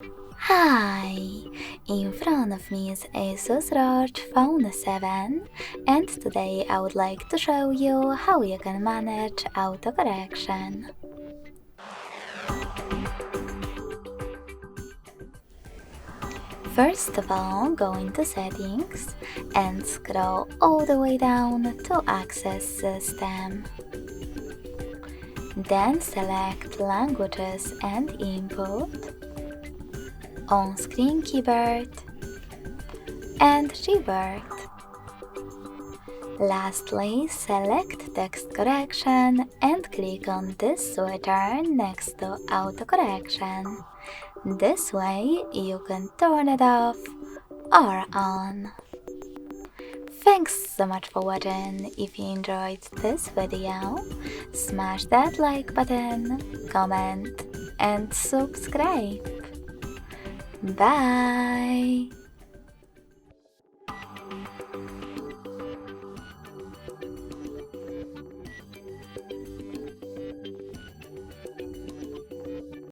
Hi! In front of me is ASUS ROG Phone 7, and today I would like to show you how you can manage autocorrection. First of all, go into Settings and scroll all the way down to Access System. Then select Languages and Input, On-Screen Keyboard, and Revert. Lastly, select Text Correction and click on this switcher next to Autocorrection. This way you can turn it off or on. Thanks so much for watching. If you enjoyed this video, smash that like button, comment and subscribe. Bye!